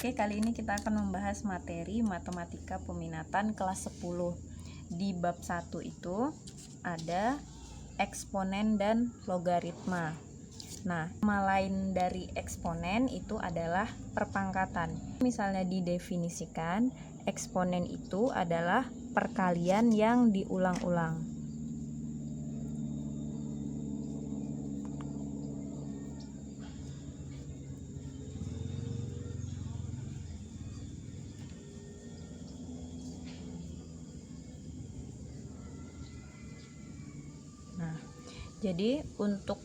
Oke, kali ini kita akan membahas materi matematika peminatan kelas 10. Di bab 1 itu ada eksponen dan logaritma. Nah, nama lain dari eksponen itu adalah perpangkatan. Misalnya didefinisikan, eksponen itu adalah perkalian yang diulang-ulang. Nah, jadi untuk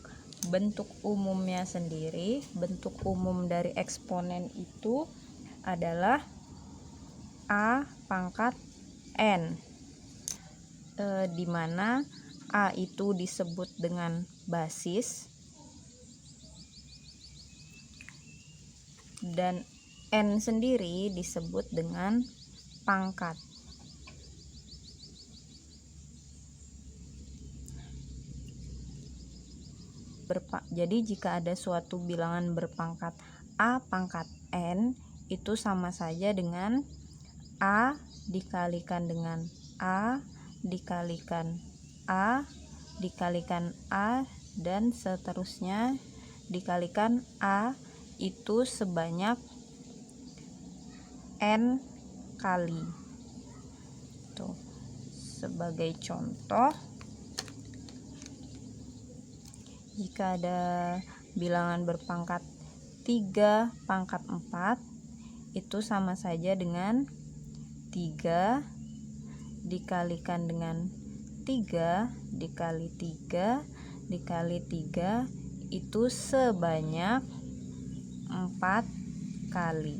bentuk umumnya sendiri, bentuk umum dari eksponen itu adalah A pangkat N, di mana A itu disebut dengan basis dan N sendiri disebut dengan pangkat. Jadi jika ada suatu bilangan berpangkat A pangkat N, itu sama saja dengan A dikalikan dengan A dikalikan A dikalikan A dan seterusnya dikalikan A itu sebanyak N kali. Tuh, sebagai contoh, jika ada bilangan berpangkat 3 pangkat 4, itu sama saja dengan 3 dikalikan dengan 3 dikali 3 dikali 3 itu sebanyak 4 kali.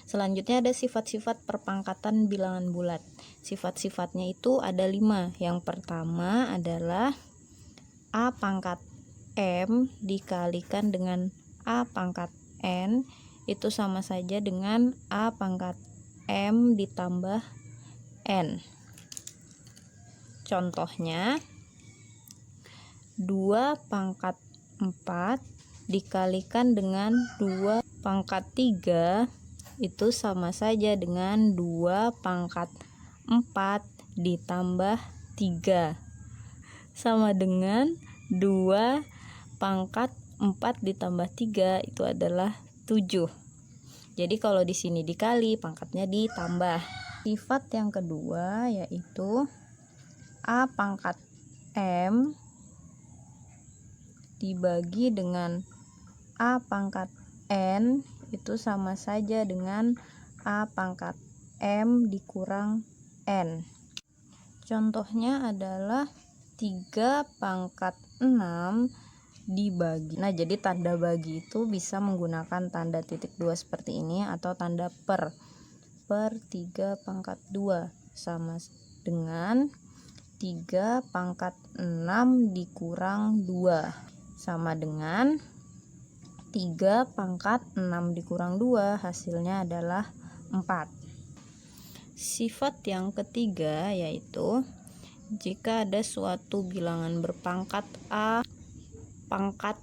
Selanjutnya ada sifat-sifat perpangkatan bilangan bulat. Sifat-sifatnya itu ada 5. Yang pertama adalah A pangkat M dikalikan dengan A pangkat N itu sama saja dengan A pangkat M ditambah N. Contohnya 2 pangkat 4 dikalikan dengan 2 pangkat 3 itu sama saja dengan 2 pangkat 4 ditambah 3 sama dengan 2 pangkat 4 ditambah 3 itu adalah 7. Jadi kalau di sini dikali, pangkatnya ditambah. Sifat yang kedua yaitu A pangkat M dibagi dengan A pangkat N itu sama saja dengan A pangkat M dikurang N. Contohnya adalah 3 pangkat 6 dibagi. Nah, jadi tanda bagi itu bisa menggunakan tanda titik 2 seperti ini atau tanda per 3 pangkat 2 sama dengan 3 pangkat 6 dikurang 2 sama dengan 3 pangkat 6 dikurang 2, hasilnya adalah 4. Sifat yang ketiga yaitu jika ada suatu bilangan berpangkat A pangkat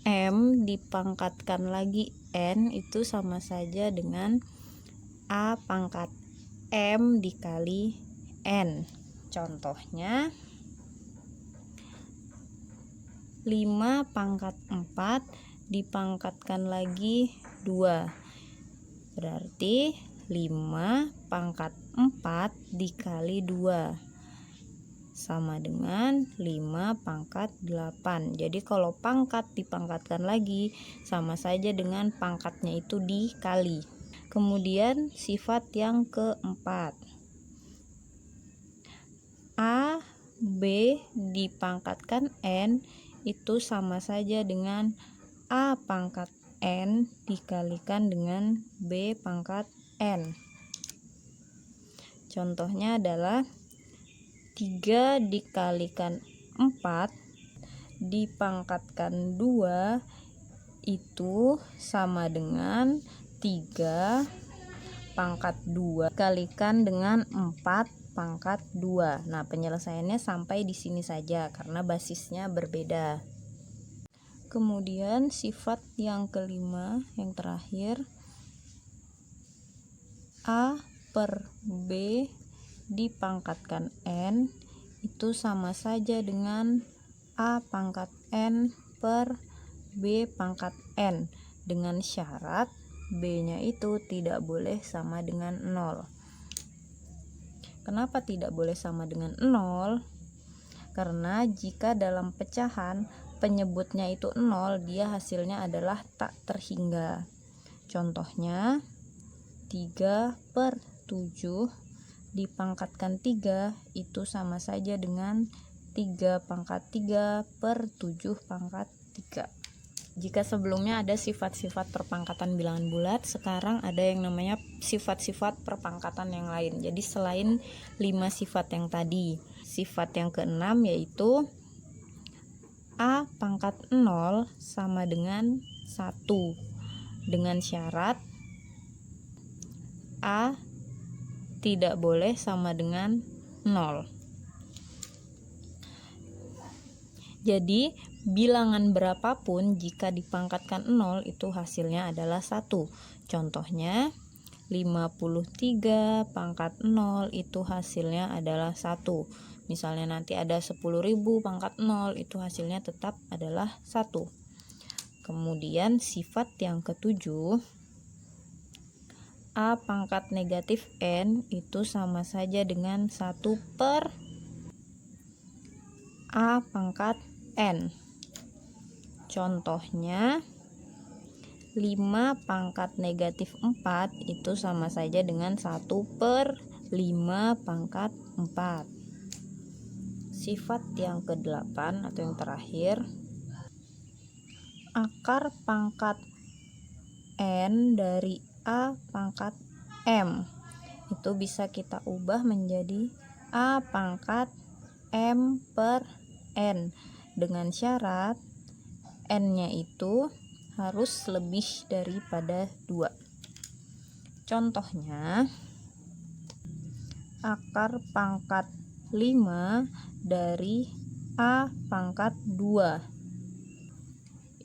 M dipangkatkan lagi N itu sama saja dengan A pangkat M dikali N. Contohnya 5 pangkat 4 dipangkatkan lagi 2, berarti 5 pangkat 4 dikali 2 sama dengan 5 pangkat 8. Jadi kalau pangkat dipangkatkan lagi sama saja dengan pangkatnya itu dikali. Kemudian sifat yang keempat, A B dipangkatkan N itu sama saja dengan A pangkat N dikalikan dengan B pangkat N. Contohnya adalah 3 dikalikan 4 dipangkatkan 2 itu sama dengan 3 pangkat 2 dikalikan dengan 4 pangkat 2. Nah, penyelesaiannya sampai di sini saja karena basisnya berbeda. Kemudian sifat yang kelima, yang terakhir, A per B dipangkatkan N itu sama saja dengan A pangkat N per B pangkat N, dengan syarat B-nya itu tidak boleh sama dengan 0. Kenapa tidak boleh sama dengan 0? Karena jika dalam pecahan penyebutnya itu 0, dia hasilnya adalah tak terhingga. Contohnya 3 per 7 dipangkatkan 3 itu sama saja dengan 3 pangkat 3 per 7 pangkat 3. Jika sebelumnya ada sifat-sifat perpangkatan bilangan bulat, sekarang ada yang namanya sifat-sifat perpangkatan yang lain. Jadi selain 5 sifat yang tadi, sifat yang keenam yaitu A pangkat 0 sama dengan 1, dengan syarat A tidak boleh sama dengan 0. Jadi bilangan berapapun jika dipangkatkan 0 itu hasilnya adalah 1. Contohnya 53 pangkat 0 itu hasilnya adalah 1. Misalnya nanti ada 10.000 pangkat 0 itu hasilnya tetap adalah 1. Kemudian sifat yang ketujuh, A pangkat negatif N itu sama saja dengan 1 per A pangkat N. Contohnya 5 pangkat negatif 4 itu sama saja dengan 1 per 5 pangkat 4. Sifat yang ke-8 atau yang terakhir, akar pangkat N dari A pangkat M itu bisa kita ubah menjadi A pangkat M per N, dengan syarat N-nya itu harus lebih daripada 2. Contohnya akar pangkat 5 dari A pangkat 2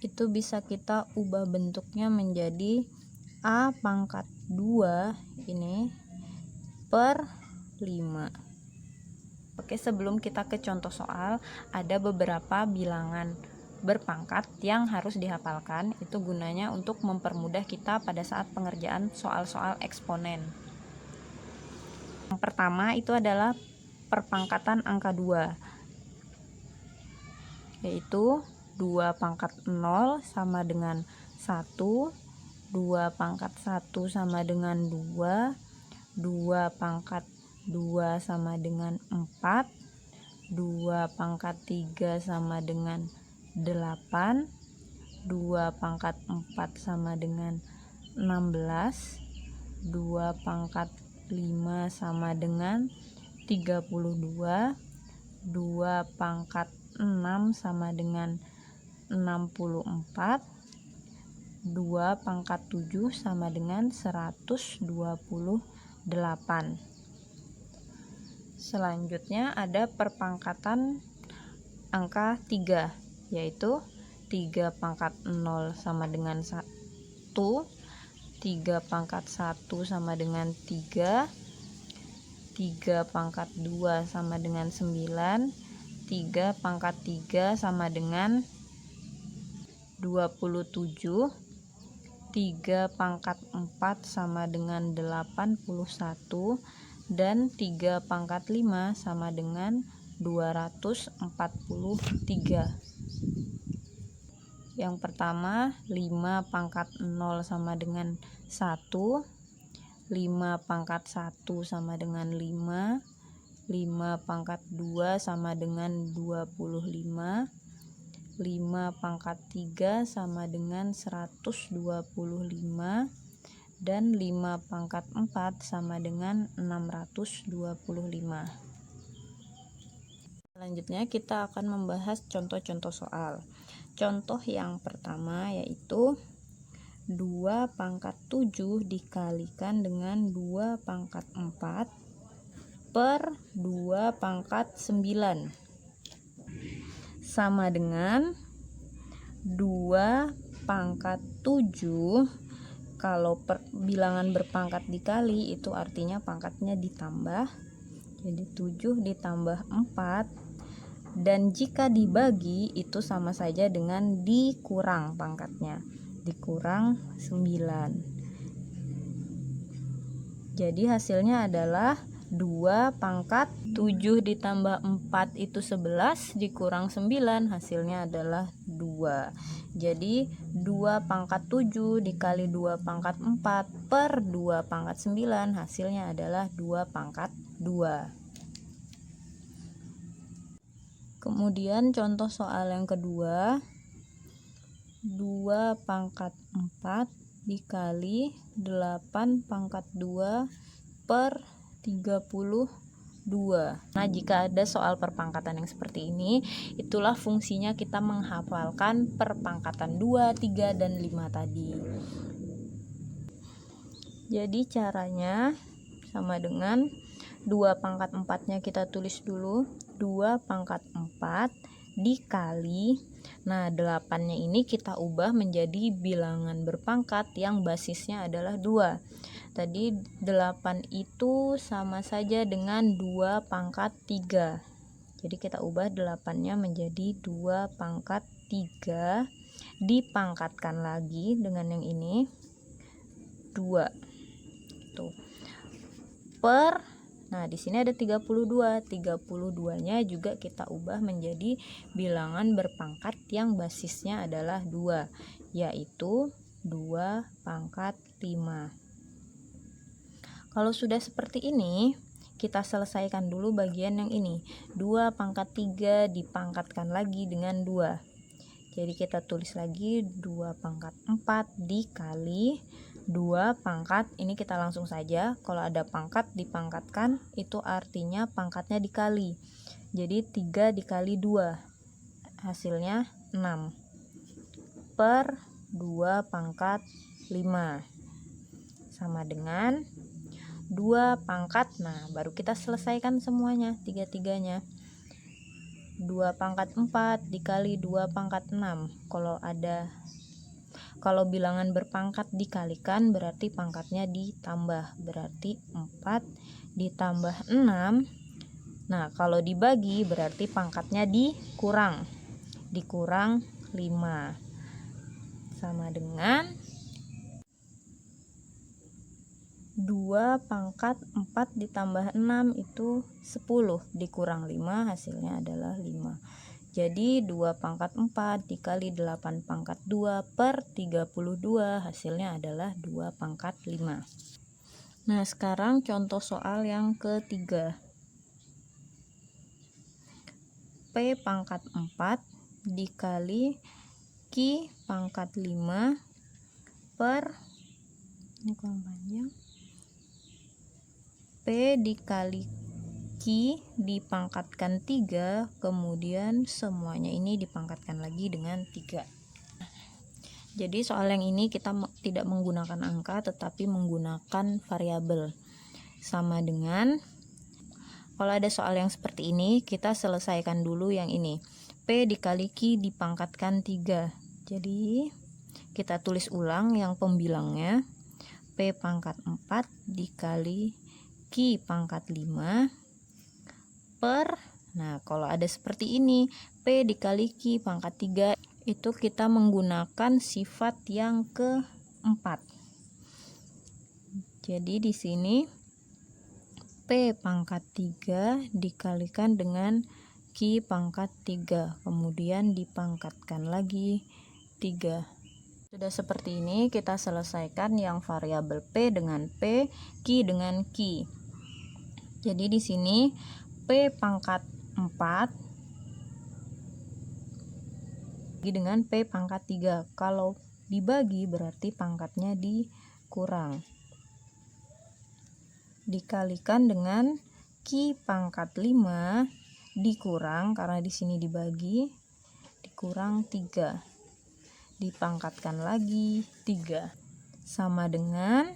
itu bisa kita ubah bentuknya menjadi A pangkat 2 ini per 5. Oke, sebelum kita ke contoh soal, ada beberapa bilangan berpangkat yang harus dihafalkan. Itu gunanya untuk mempermudah kita pada saat pengerjaan soal-soal eksponen. Yang pertama itu adalah perpangkatan angka 2, yaitu 2 pangkat 0 sama dengan 1, 2 pangkat 1 sama dengan 2, 2 pangkat 2 sama dengan 4, 2 pangkat 3 sama dengan 8, 2 pangkat 4 sama dengan 16, 2 pangkat 5 sama dengan 32, 2 pangkat 6 sama dengan 64, 2 pangkat 7 sama dengan 128. Selanjutnya ada perpangkatan angka 3, yaitu 3 pangkat 0 sama dengan 1, 3 pangkat 1 sama dengan 3, 3 pangkat 2 sama dengan 9, 3 pangkat 3 sama dengan 27, 3 pangkat 4 sama dengan 81, dan 3 pangkat 5 sama dengan 243. Yang pertama 5 pangkat 0 sama dengan 1, 5 pangkat 1 sama dengan 5, 5 pangkat 2 sama dengan 25, 5 pangkat 3 sama dengan 125, dan 5 pangkat 4 sama dengan 625. Selanjutnya kita akan membahas contoh-contoh soal. Contoh yang pertama yaitu 2 pangkat 7 dikalikan dengan 2 pangkat 4 per 2 pangkat 9 sama dengan 2 pangkat 7. Kalau bilangan berpangkat dikali itu artinya pangkatnya ditambah. Jadi 7 ditambah 4. Dan jika dibagi itu sama saja dengan dikurang pangkatnya. Dikurang 9. Jadi hasilnya adalah 2 pangkat 7 ditambah 4 itu 11 dikurang 9, hasilnya adalah 2. Jadi 2 pangkat 7 dikali 2 pangkat 4 per 2 pangkat 9, hasilnya adalah 2 pangkat 2. Kemudian contoh soal yang kedua, 2 pangkat 4 dikali 8 pangkat 2 per 32. Nah, jika ada soal perpangkatan yang seperti ini, itulah fungsinya kita menghafalkan perpangkatan 2, 3, dan 5 tadi. Jadi caranya sama dengan 2 pangkat 4-nya kita tulis dulu, 2 pangkat 4 dikali, nah 8-nya ini kita ubah menjadi bilangan berpangkat yang basisnya adalah 2. Tadi 8 itu sama saja dengan 2 pangkat 3. Jadi kita ubah 8-nya menjadi 2 pangkat 3, dipangkatkan lagi dengan yang ini 2. Tuh. Per, nah di sini ada 32. 32-nya juga kita ubah menjadi bilangan berpangkat yang basisnya adalah 2, yaitu 2 pangkat 5. Kalau sudah seperti ini, kita selesaikan dulu bagian yang ini. 2 pangkat 3 dipangkatkan lagi dengan 2. Jadi kita tulis lagi 2 pangkat 4 dikali 2 pangkat, ini kita langsung saja. Kalau ada pangkat dipangkatkan, itu artinya pangkatnya dikali. Jadi 3 dikali 2, hasilnya 6. Per 2 pangkat 5. Sama dengan 2 pangkat, nah baru kita selesaikan semuanya, 3-3-nya. 2 pangkat 4 dikali 2 pangkat 6. Kalau bilangan berpangkat dikalikan berarti pangkatnya ditambah, berarti 4 ditambah 6. Nah kalau dibagi berarti pangkatnya dikurang 5, sama dengan 2 pangkat 4 ditambah 6 itu 10 dikurang 5, hasilnya adalah 5. Jadi 2 pangkat 4 dikali 8 pangkat 2 per 32, hasilnya adalah 2 pangkat 5. Nah sekarang contoh soal yang ketiga, P pangkat 4 dikali Q pangkat 5 per, ini kurang panjang, P dikali Q dipangkatkan 3, kemudian semuanya ini dipangkatkan lagi dengan 3. Jadi soal yang ini kita tidak menggunakan angka tetapi menggunakan variabel. Sama dengan, kalau ada soal yang seperti ini, kita selesaikan dulu yang ini. P dikali Q dipangkatkan 3. Jadi kita tulis ulang yang pembilangnya. P pangkat 4 dikali Q pangkat 5 per, nah kalau ada seperti ini, P dikali Q pangkat 3, itu kita menggunakan sifat yang keempat. Jadi di sini P pangkat 3 dikalikan dengan Q pangkat 3, kemudian dipangkatkan lagi 3. Sudah seperti ini, kita selesaikan yang variabel P dengan P, Q dengan Q. Jadi di sini P pangkat 4 dengan P pangkat 3. Kalau dibagi berarti pangkatnya dikurang. Dikalikan dengan Q pangkat 5 dikurang, karena di sini dibagi, dikurang 3. Dipangkatkan lagi 3. Sama dengan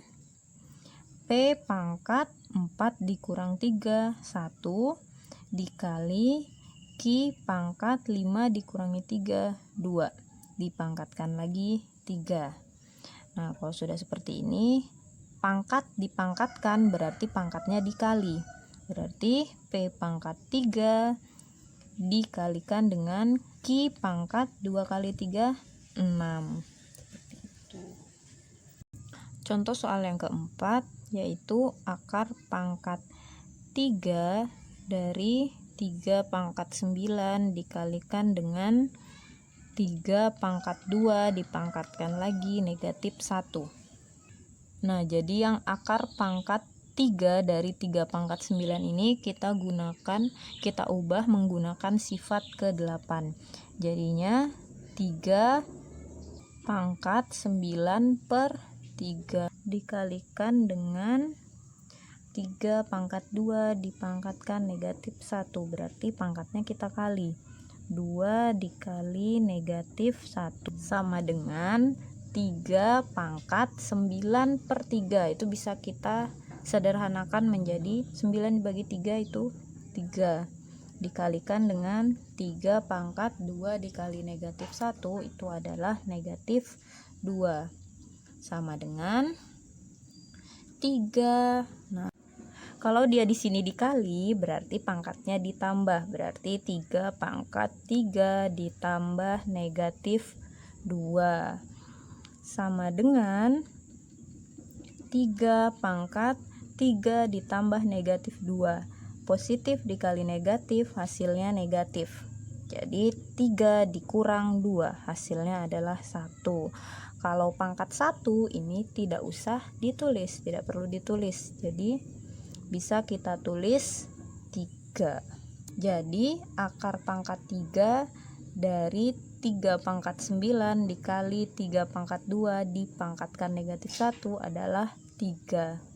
P pangkat 4 dikurang 3, 1 dikali Q pangkat 5 dikurangi 3, 2. dipangkatkan lagi 3. Nah, kalau sudah seperti ini, pangkat dipangkatkan berarti pangkatnya dikali. Berarti P pangkat 3 dikalikan dengan Q pangkat 2 kali 3, 6. Contoh soal yang keempat, yaitu akar pangkat 3 dari 3 pangkat 9 dikalikan dengan 3 pangkat 2 dipangkatkan lagi negatif 1. Nah, jadi yang akar pangkat 3 dari 3 pangkat 9 ini kita ubah menggunakan sifat ke-8. Jadinya 3 pangkat 9 per 3 dikalikan dengan 3 pangkat 2 dipangkatkan negatif 1, berarti pangkatnya kita kali. 2 dikali negatif 1 sama dengan 3 pangkat 9 per 3. Itu bisa kita sederhanakan menjadi 9 dibagi 3 itu 3. Dikalikan dengan 3 pangkat 2 dikali negatif 1 itu adalah negatif 2. Sama dengan 3. Nah, kalau dia di sini dikali berarti pangkatnya ditambah. Berarti 3 pangkat 3 ditambah negatif 2 sama dengan 3 pangkat 3 ditambah negatif 2. Positif dikali negatif hasilnya negatif. Jadi 3 dikurang 2 hasilnya adalah 1. Kalau pangkat 1 ini tidak usah ditulis, tidak perlu ditulis. Jadi bisa kita tulis 3. Jadi akar pangkat 3 dari 3 pangkat 9 dikali 3 pangkat 2 dipangkatkan negatif 1 adalah 3.